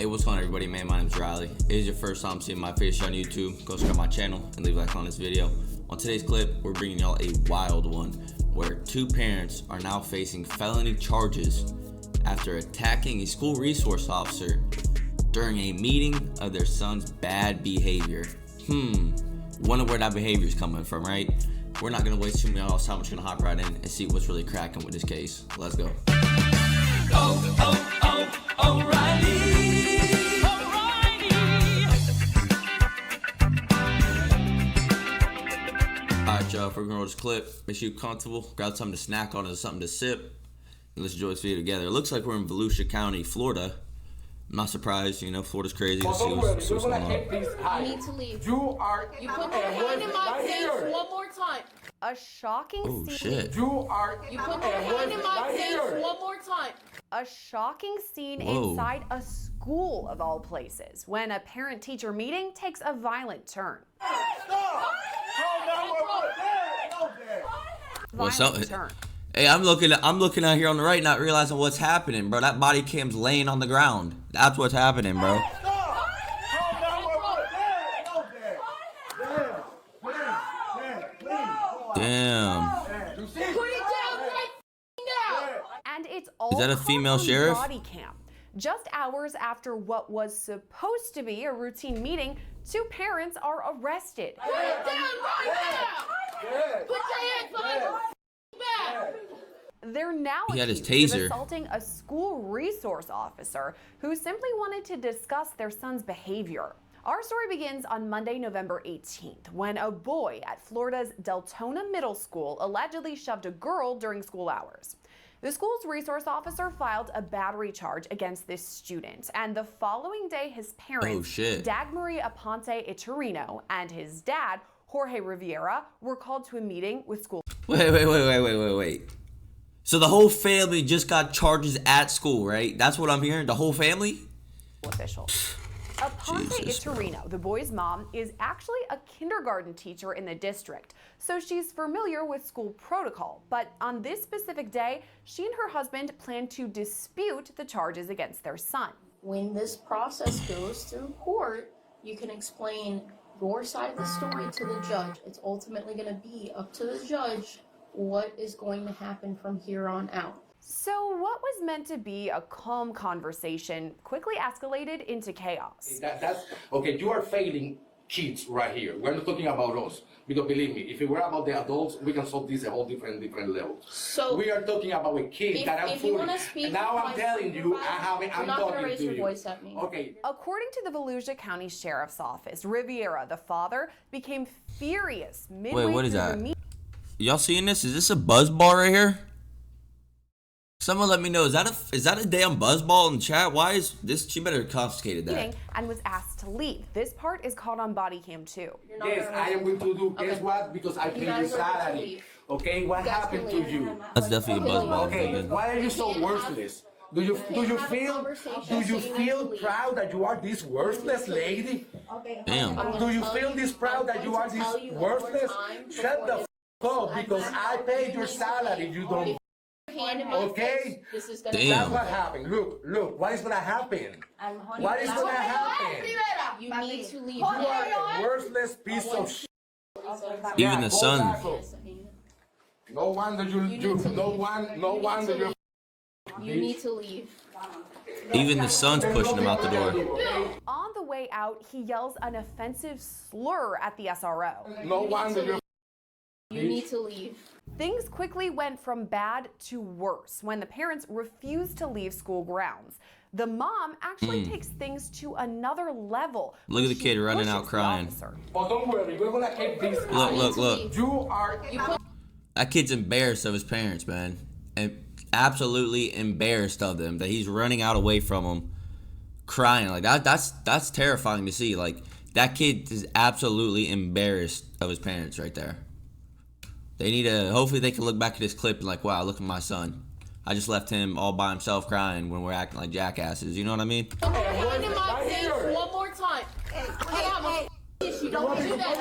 Hey, what's going on, everybody? Man, my name is Riley. If it is your first time seeing my face on YouTube, go subscribe my channel and leave a like on this video. On today's clip, we're bringing y'all a wild one where two parents are now facing felony charges after attacking a school resource officer during a meeting of their son's bad behavior. Wonder where that behavior is coming from, right? We're not gonna waste too many time. I'm just gonna hop right in and see what's really cracking with this case. Let's go. O'Reilly. Alright, y'all, if we're gonna roll this clip, make sure you're comfortable, grab something to snack on and something to sip, and let's enjoy this video together. It looks like we're in Volusia County, Florida. I'm not surprised, you know, Florida's crazy. Let's see what's going on. You need to leave. You put your hand in my face one more time. A shocking scene. Shit. You put your hand in my face one more time. A shocking scene inside a school of all places when a parent-teacher meeting takes a violent turn. What's up? Hey, I'm looking out here on the right, not realizing what's happening, bro. That body cam's laying on the ground. That's what's happening, bro. Damn. And it's all Is that a female sheriff? Body cam. Just hours after what was supposed to be a routine meeting, two parents are arrested. Put it down right now. Put your hands behind your back. They're now He had his accused of taser. assaulting a school resource officer who simply wanted to discuss their son's behavior. Our story begins on Monday, November 18th, when a boy at Florida's Deltona Middle School allegedly shoved a girl during school hours. The school's resource officer filed a battery charge against this student, and the following day his parents, Dagmary Aponte Iturino, and his dad, Jorge Rivera, were called to a meeting with school. Wait. So the whole family just got charges at school, right? That's what I'm hearing, the whole family? Officials. Aponte Iturino, the boy's mom, is actually a kindergarten teacher in the district, so she's familiar with school protocol. But on this specific day, she and her husband plan to dispute the charges against their son. When this process goes through court, you can explain your side of the story to the judge. It's ultimately going to be up to the judge what is going to happen from here on out. So what was meant to be a calm conversation quickly escalated into chaos. That's okay. You are failing kids right here. We're not talking about us, because believe me, if it were about the adults, we can solve this at a whole different level. So we are talking about a kid that I'm fooling. Now I'm telling you, I'm not talking gonna raise to your you. voice at me. Okay. According to the Volusia County Sheriff's Office, Rivera, the father, became furious midway Wait, what is through that? the meeting. Y'all seeing this? Is this a buzz ball right here? Someone let me know. Is that a damn buzz ball in the chat? Why is this? She better have confiscated that. And was asked to leave. This part is caught on body cam too. Yes, I am going to do. Okay. Guess what? Because I paid your salary. Okay, what happened to you? That's definitely a buzz ball. Okay, why are you so worthless? Do you feel proud that you are this worthless lady? Damn. Do you feel this proud that you are this worthless? Shut the f up, because I paid your salary. You don't. Okay? This is gonna Damn. That's what happened. Look, what is gonna happen? What is gonna happen? You need to leave. You are a worthless piece of shit. Even the son. No wonder you You need to leave. Even the son's pushing him out the door. On the way out, he yells an offensive slur at the SRO. No wonder You need to leave. Things quickly went from bad to worse when the parents refused to leave school grounds. The mom actually takes things to another level. Look at the kid running out crying. But don't worry, we're gonna keep this. Look. You are. That kid's embarrassed of his parents, man. And absolutely embarrassed of them. That he's running out away from them, crying. Like that's terrifying to see. Like, that kid is absolutely embarrassed of his parents right there. They need to, hopefully they can look back at this clip and like, wow, look at my son. I just left him all by himself crying when we're acting like jackasses. You know what I mean? Put your hand in my face one more time. You don't do that.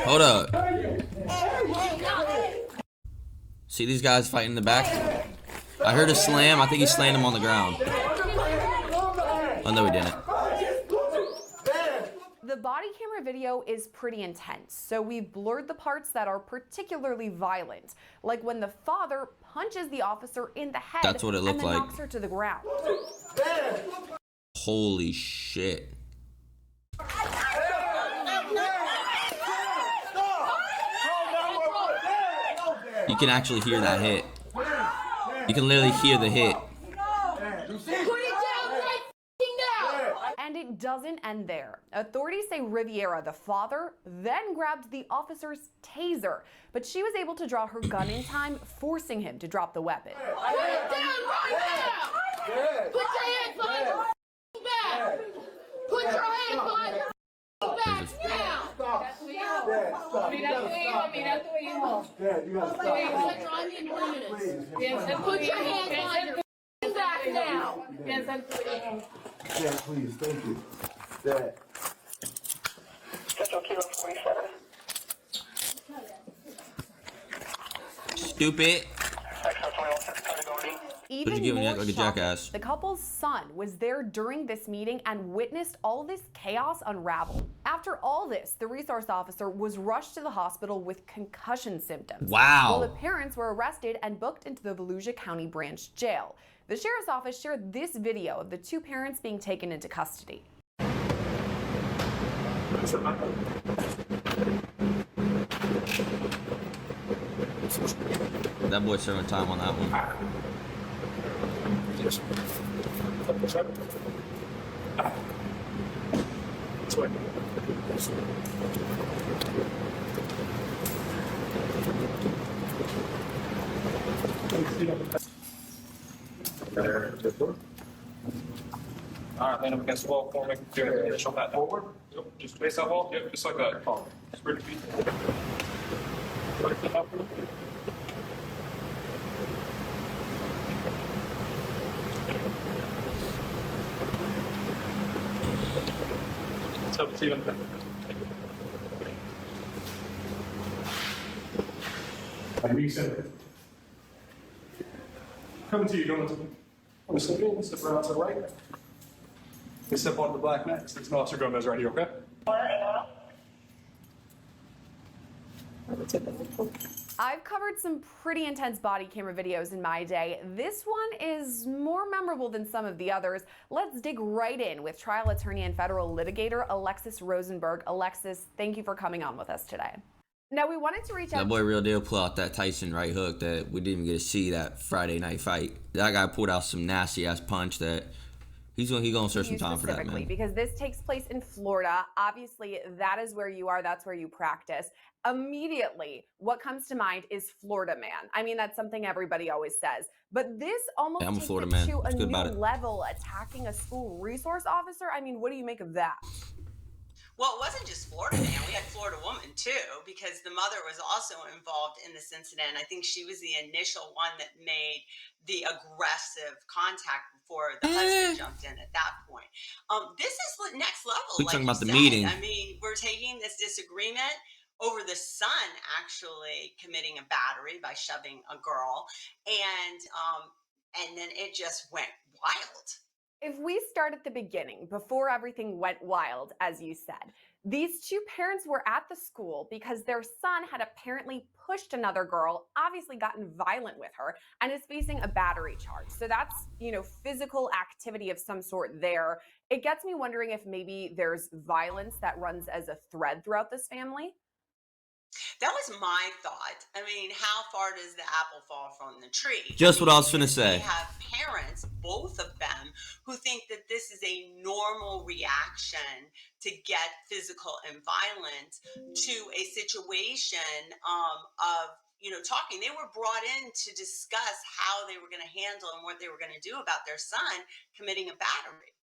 Hold up. See these guys fighting in the back? I heard a slam. I think he slammed him on the ground. Oh, no, he didn't. The body camera video is pretty intense, so we've blurred the parts that are particularly violent, like when the father punches the officer in the head. That's what it looked and then like. knocks her to the ground. Holy shit. You can actually hear that hit. You can literally hear the hit. And it doesn't end there. Authorities say Riviera, the father, then grabbed the officer's taser, but she was able to draw her gun in time, forcing him to drop the weapon. Put it down right now! Put your hands behind your back! Put your hands behind your back now! That's the way you hold. Dad, you gotta stop. Try me in 1 minute. Put your hands behind your back now! Dad, please, thank you. Dad. Stupid. Even What you giving more like a shocking, jackass? the couple's son was there during this meeting and witnessed all this chaos unravel. After all this, the resource officer was rushed to the hospital with concussion symptoms. Wow. While the parents were arrested and booked into the Volusia County Branch Jail. The sheriff's office shared this video of the two parents being taken into custody. That boy's serving time on that one. Alright, lean up against the wall for me. Do an initial pat forward. Yep. Just face that wall. Yep, just like that. Spread your feet. Put it up. What's up, Steven? I knew you said it. Coming to you, going to I'm stepping, step around to the right. You step onto the black next. There's an Officer Gomez right here, okay? I've covered some pretty intense body camera videos in my day. This one is more memorable than some of the others. Let's dig right in with trial attorney and federal litigator Alexis Rosenberg. Alexis, thank you for coming on with us today. Now, we wanted to reach out. That boy Real Deal pulled out that Tyson right hook that we didn't even get to see that Friday night fight. That guy pulled out some nasty ass punch that he's gonna serve some time for that, man. Because this takes place in Florida. Obviously, that is where you are. That's where you practice. Immediately, what comes to mind is Florida man. I mean, that's something everybody always says. But this almost I'm a takes Florida it man. to What's a good new about it? level, attacking a school resource officer. I mean, what do you make of that? Well, it wasn't just Florida man. We had Florida woman too, because the mother was also involved in this incident. I think she was the initial one that made the aggressive contact before the husband jumped in at that point. This is next level. We like talking about you the said. meeting. I mean, we're taking this disagreement over the son actually committing a battery by shoving a girl, and then it just went wild. If we start at the beginning, before everything went wild, as you said, these two parents were at the school because their son had apparently pushed another girl, obviously gotten violent with her, and is facing a battery charge. So that's, physical activity of some sort there. It gets me wondering if maybe there's violence that runs as a thread throughout this family. That was my thought. I mean, how far does the apple fall from the tree? Just what I was finna say. We have parents, both of them, who think that this is a normal reaction to get physical and violent to a situation of talking. They were brought in to discuss how they were going to handle and what they were going to do about their son committing a battery.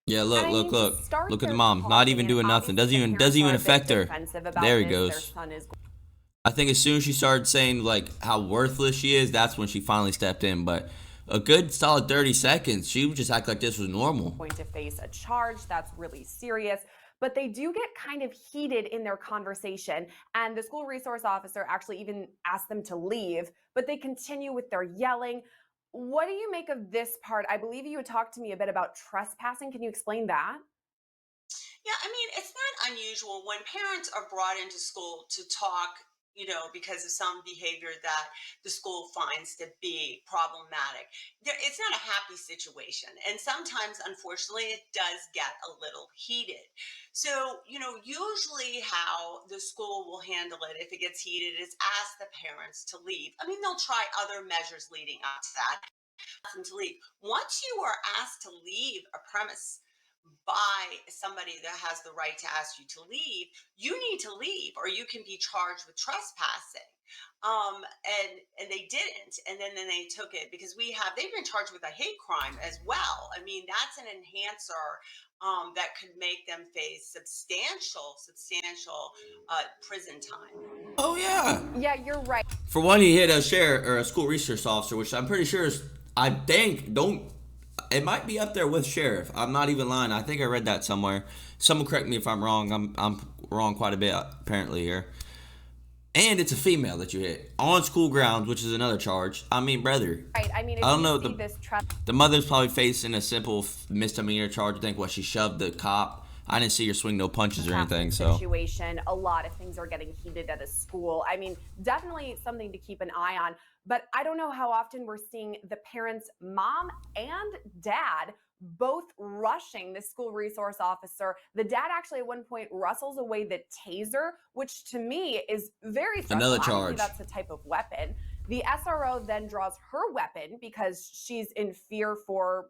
Yeah, look at the mom, talking, not even doing and nothing. obviously Doesn't the even parents affect are a her. bit defensive about There he this. Their goes. son is I think as soon as she started saying like how worthless she is, that's when she finally stepped in. But a good solid 30 seconds, she would just act like this was normal. going to face a charge that's really serious. but they do get kind of heated in their conversation. And the school resource officer actually even asked them to leave, but they continue with their yelling. What do you make of this part? I believe you had talked to me a bit about trespassing. Can you explain that? Yeah, I mean, it's not unusual when parents are brought into school to talk, because of some behavior that the school finds to be problematic. It's not a happy situation. And sometimes, unfortunately, it does get a little heated. So, usually how the school will handle it if it gets heated is ask the parents to leave. I mean, they'll try other measures leading up to that. Ask them to leave. Once you are asked to leave a premise, by somebody that has the right to ask you to leave, you need to leave, or you can be charged with trespassing. And they didn't, and then they took it because they've been charged with a hate crime as well. I mean, that's an enhancer that could make them face substantial prison time. Oh yeah. Yeah, you're right. For one, he hit a sheriff or a school resource officer, which I'm pretty sure is, I think, don't. It might be up there with sheriff. I'm not even lying. I think I read that somewhere. Someone correct me if I'm wrong. I'm wrong quite a bit apparently here. And it's a female that you hit on school grounds, which is another charge. I mean, brother. Right. I mean, if I don't you know. see this The mother's probably facing a simple misdemeanor charge. I think she shoved the cop. I didn't see her swing no punches or anything. So situation, a lot of things are getting heated at a school. I mean, definitely something to keep an eye on. But I don't know how often we're seeing the parents, mom and dad, both rushing the school resource officer. The dad actually at one point wrestles away the taser, which to me is very stressful. Another Obviously, charge. that's the type of weapon. The SRO then draws her weapon because she's in fear for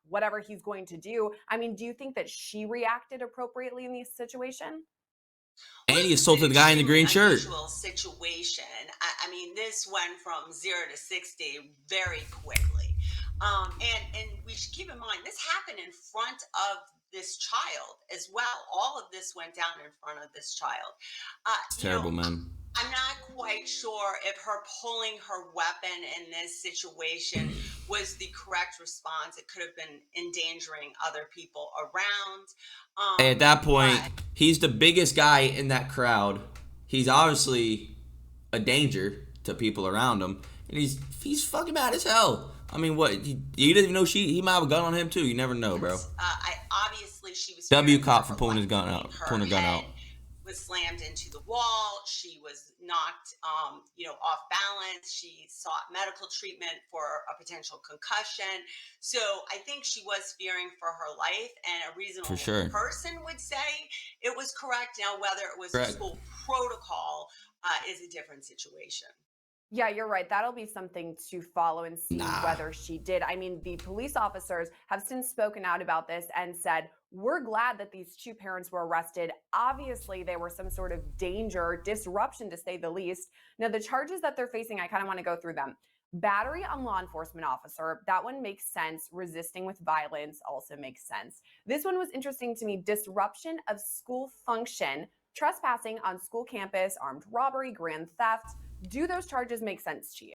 whatever he's going to do. I mean, do you think that she reacted appropriately in this situation? and he assaulted the guy in the green shirt. Unusual situation. I mean, this went from 0 to 60 very quickly. And we should keep in mind, this happened in front of this child as well. All of this went down in front of this child. It's terrible, man. I'm not quite sure if her pulling her weapon in this situation was the correct response. It could have been endangering other people around. And at that point, he's the biggest guy in that crowd. He's obviously a danger to people around him, and he's fucking mad as hell. I mean, what? You didn't even know he might have a gun on him too. You never know, bro. Obviously she was W cop for pulling his gun out. Pulling her gun out. Was slammed into the wall. She was knocked, off balance. She sought medical treatment for a potential concussion. So I think she was fearing for her life, and a reasonable person would say it was correct. Now, whether it was a school protocol is a different situation. Yeah, you're right. That'll be something to follow and see whether she did. I mean, the police officers have since spoken out about this and said, we're glad that these two parents were arrested. Obviously, they were some sort of danger, disruption to say the least. Now, the charges that they're facing, I kind of want to go through them. Battery on law enforcement officer, that one makes sense. Resisting with violence also makes sense. This one was interesting to me. Disruption of school function, trespassing on school campus, armed robbery, grand theft. Do those charges make sense to you?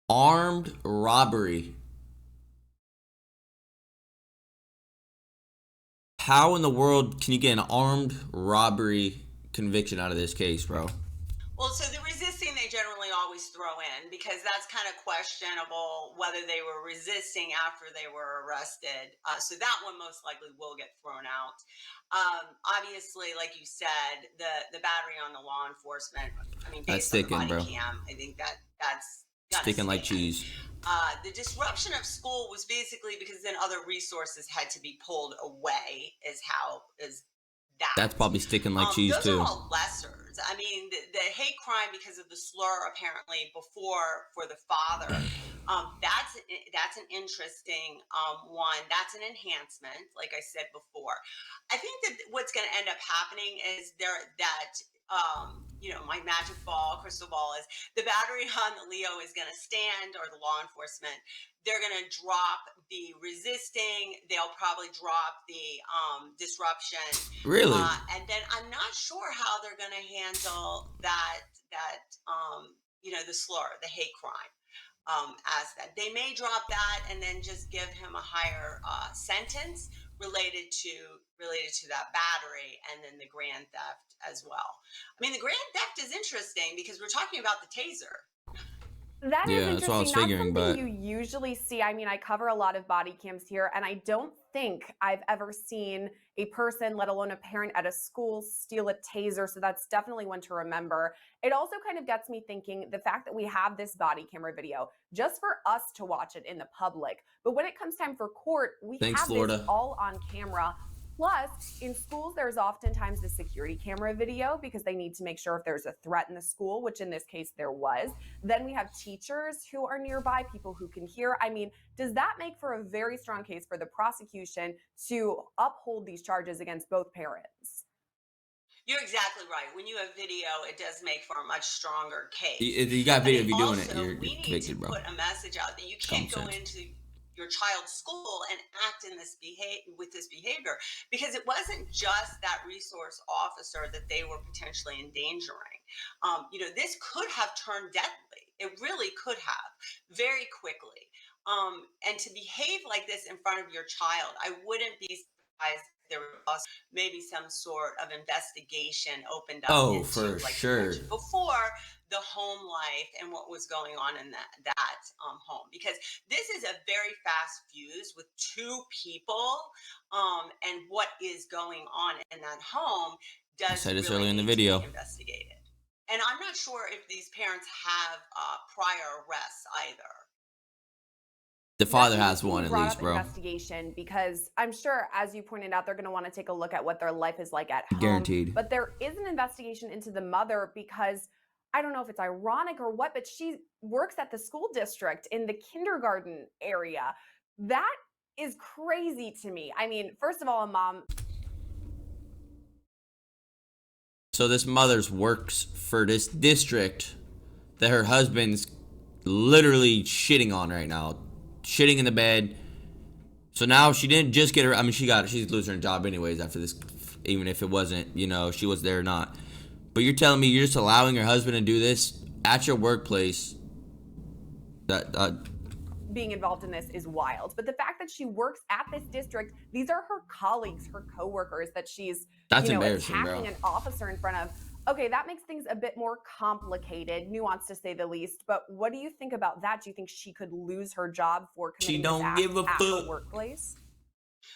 Armed robbery. How in the world can you get an armed robbery conviction out of this case, bro? Well, so the resisting they generally always throw in because that's kind of questionable whether they were resisting after they were arrested. So that one most likely will get thrown out. Obviously, like you said, the battery on the law enforcement. I mean, based on the body cam, I think that's sticking like cheese. The disruption of school was basically because then other resources had to be pulled away. Is that? That's probably sticking like cheese those too. Those are all lessers. I mean, the hate crime because of the slur apparently before for the father. That's an interesting one. That's an enhancement, like I said before. I think that what's going to end up happening is my magic ball, crystal ball is the battery on the Leo is going to stand, or the law enforcement. They're going to drop the resisting. They'll probably drop the disruption. Really? And then I'm not sure how they're going to handle that the slur, the hate crime. As that they may drop that and then just give him a higher sentence related to that battery, and then the grand theft as well. I mean, the grand theft is interesting because we're talking about the taser. That is Yeah, that's what I was interesting. Not figuring, something but you usually see. I mean, I cover a lot of body cams here, and I don't think I've ever seen a person, let alone a parent at a school, steal a taser. So that's definitely one to remember. It also kind of gets me thinking the fact that we have this body camera video just for us to watch it in the public. But when it comes time for court, we thanks, have this Florida. all on camera. Plus, in schools, there's oftentimes the security camera video because they need to make sure if there's a threat in the school, which in this case there was. Then we have teachers who are nearby, people who can hear. I mean, does that make for a very strong case for the prosecution to uphold these charges against both parents? You're exactly right. When you have video, it does make for a much stronger case. If you got video of you doing it, Also, you're we need convicted, to bro. put a message out that you can't go sense. into your child's school and act in this with this behavior, because it wasn't just that resource officer that they were potentially endangering. This could have turned deadly. It really could have, very quickly. And to behave like this in front of your child, I wouldn't be surprised if there was maybe some sort of investigation opened up Oh, into, for like sure. you mentioned before, the home life and what was going on in that home, because this is a very fast fuse with two people, and what is going on in that home I does said this really earlier in the need to video. be investigated. And I'm not sure if these parents have prior arrests either. The father That's has one interesting you at brought least, up bro. investigation, because I'm sure, as you pointed out, they're going to want to take a look at what their life is like at home. Guaranteed. But there is an investigation into the mother, because I don't know if it's ironic or what, but she works at the school district in the kindergarten area. That is crazy to me. I mean, first of all, a mom. So this mother's works for this district that her husband's literally shitting on right now. Shitting in the bed. So now she didn't just get her, I mean, she's losing her job anyways after this, even if it wasn't, she was there or not. But you're telling me you're just allowing your husband to do this at your workplace? Being involved in this is wild. But the fact that she works at this district, these are her colleagues, her coworkers that she's embarrassing, attacking bro. an officer in front of. Okay, that makes things a bit more complicated, nuanced to say the least. But what do you think about that? Do you think she could lose her job for committing this act at her workplace?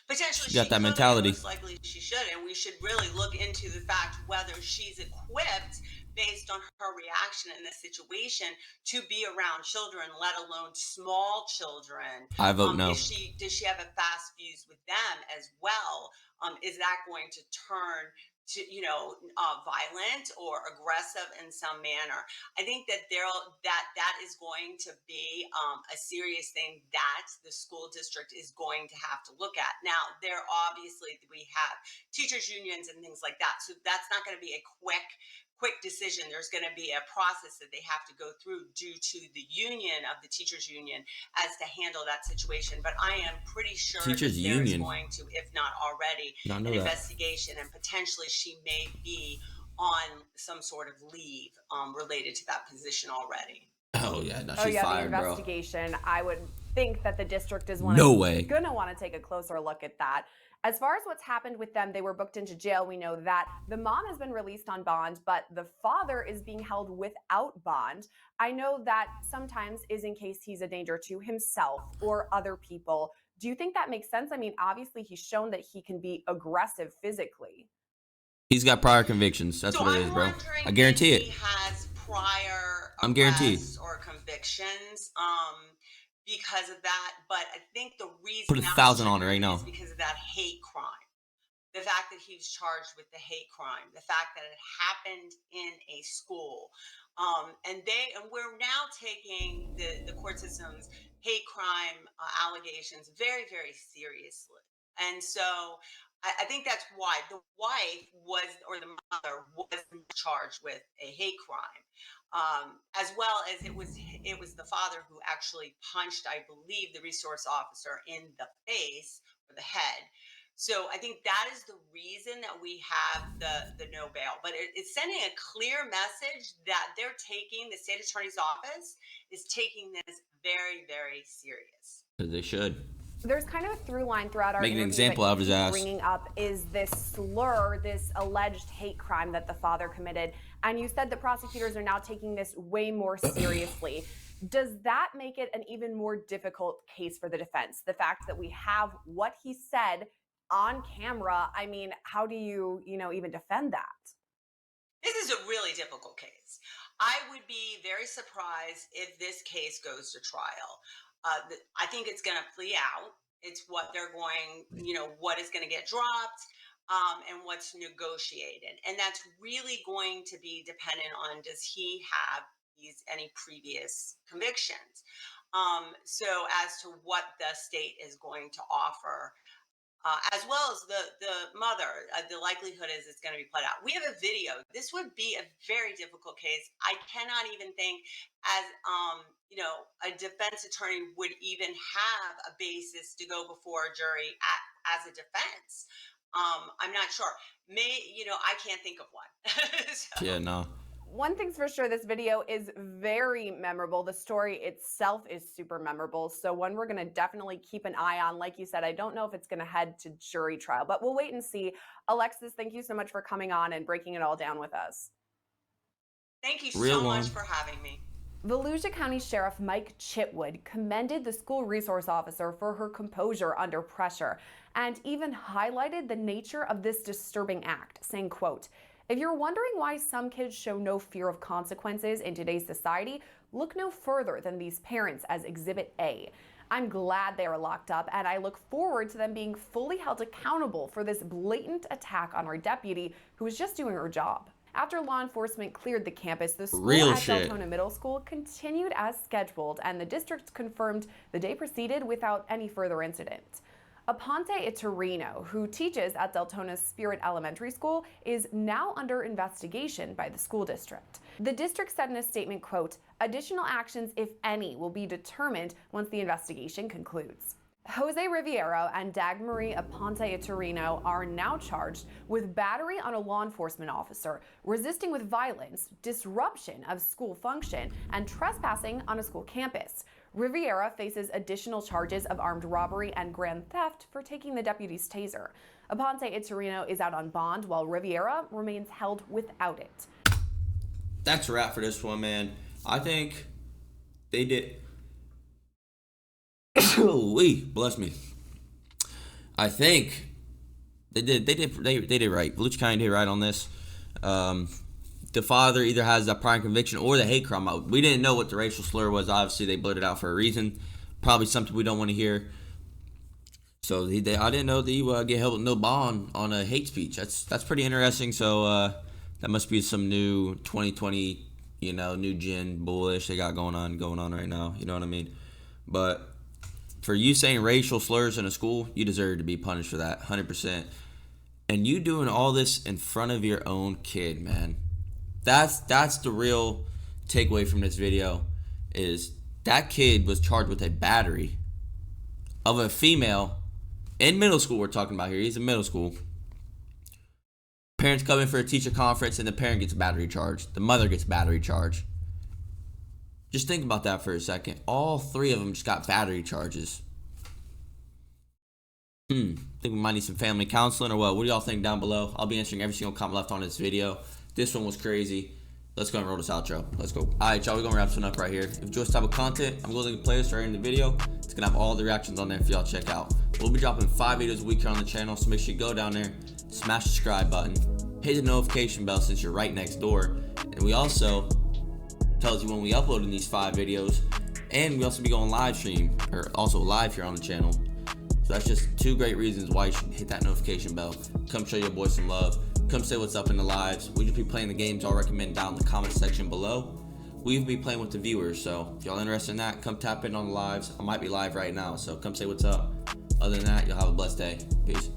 Potentially, She got that mentality. Most likely she should, and we should really look into the fact whether she's equipped, based on her reaction in this situation, to be around children, let alone small children. I vote no. Does she have a fast fuse with them as well? Is that going to turn to violent or aggressive in some manner? I think that that is going to be a serious thing that the school district is going to have to look at. Now, we have teachers unions and things like that, so that's not going to be a quick decision. There's going to be a process that they have to go through due to the union of the teachers union as to handle that situation. But I am pretty sure Teachers that there's union. going to, if not already, Not know an that. investigation, and potentially she may be on some sort of leave related to that position already. Oh yeah, no, she's fired, the bro. investigation. I would think that the district is No way. gonna want to take a closer look at that. As far as what's happened with them, they were booked into jail. We know that the mom has been released on bond, but the father is being held without bond. I know that sometimes is in case he's a danger to himself or other people. Do you think that makes sense? I mean, obviously he's shown that he can be aggressive physically. He's got prior convictions. That's what it is, bro. I guarantee it. He has prior I'm guaranteed or convictions because of that, but I think the reason put 1,000 on it right now is because of that hate crime. The fact that he was charged with the hate crime, the fact that it happened in a school, and we're now taking the court system's hate crime allegations very, very seriously. And so I think that's why the wife or the mother was charged with a hate crime, as well as it was the father who actually punched, I believe, the resource officer in the face or the head. So I think that is the reason that we have the no bail. But it's sending a clear message that the state attorney's office is taking this very, very serious. because they should. There's kind of a through line throughout our Make an interview example that out of his you keep ass. bringing up is this slur, this alleged hate crime that the father committed. And you said the prosecutors are now taking this way more seriously. Does that make it an even more difficult case for the defense? The fact that we have what he said on camera, I mean, how do you, even defend that? This is a really difficult case. I would be very surprised if this case goes to trial. I think it's going to plea out. It's what they're going, what is going to get dropped, and what's negotiated. And that's really going to be dependent on, does he have any previous convictions? So as to what the state is going to offer. As well as the mother, the likelihood is it's going to be played out. We have a video. This would be a very difficult case. I cannot even think, as a defense attorney would even have a basis to go before a jury as a defense. I'm not sure. I can't think of one. So. Yeah, no. One thing's for sure, this video is very memorable. The story itself is super memorable. So one we're going to definitely keep an eye on. Like you said, I don't know if it's going to head to jury trial, but we'll wait and see. Alexis, thank you so much for coming on and breaking it all down with us. Thank you so much for having me. Volusia County Sheriff Mike Chitwood commended the school resource officer for her composure under pressure and even highlighted the nature of this disturbing act, saying, quote, "If you're wondering why some kids show no fear of consequences in today's society, look no further than these parents as Exhibit A. I'm glad they are locked up, and I look forward to them being fully held accountable for this blatant attack on our deputy who was just doing her job." After law enforcement cleared the campus, the school at Deltona Middle School continued as scheduled, and the district confirmed the day proceeded without any further incident. Aponte Iturino, who teaches at Deltona's Spirit Elementary School, is now under investigation by the school district. The district said in a statement, quote, "Additional actions, if any, will be determined once the investigation concludes." Jose Riviera and Dagmarie Aponte Iturino are now charged with battery on a law enforcement officer, resisting with violence, disruption of school function, and trespassing on a school campus. Riviera faces additional charges of armed robbery and grand theft for taking the deputy's taser. Aponte Iturino is out on bond, while Riviera remains held without it. That's a wrap for this one, man. I think they did. Bless me. I think they did right. Volusia County did right on this. The father either has that prior conviction or the hate crime. We didn't know what the racial slur was. Obviously, they blurted it out for a reason. Probably something we don't want to hear. So I didn't know that you get held with no bond on a hate speech. That's pretty interesting. So that must be some new 2020, new gen bullish they got going on right now. You know what I mean? But for you saying racial slurs in a school, you deserve to be punished for that, 100%. And you doing all this in front of your own kid, man. That's the real takeaway from this video, is that kid was charged with a battery of a female in middle school. We're talking about here. He's in middle school. Parents come in for a teacher conference and the parent gets battery charged. The mother gets battery charged. Just think about that for a second. All three of them just got battery charges. Think we might need some family counseling or what? What do y'all think down below? I'll be answering every single comment left on this video. This one was crazy. Let's go and roll this outro. Let's go. Alright, y'all, we're going to wrap this one up right here. If you enjoy this type of content, I'm going to play this right in the video. It's going to have all the reactions on there for y'all to check out. We'll be dropping 5 videos a week here on the channel, so make sure you go down there, smash the subscribe button, hit the notification bell since you're right next door. And we also tells you when we upload in these 5 videos, and we also be going live stream, or also live here on the channel. So that's just 2 great reasons why you should hit that notification bell. Come show your boys some love. Come say what's up in the lives. We just be playing the games I'll recommend down in the comment section below. We'll be playing with the viewers, so if y'all interested in that, come tap in on the lives. I might be live right now, so come say what's up. Other than that, you'll have a blessed day. Peace.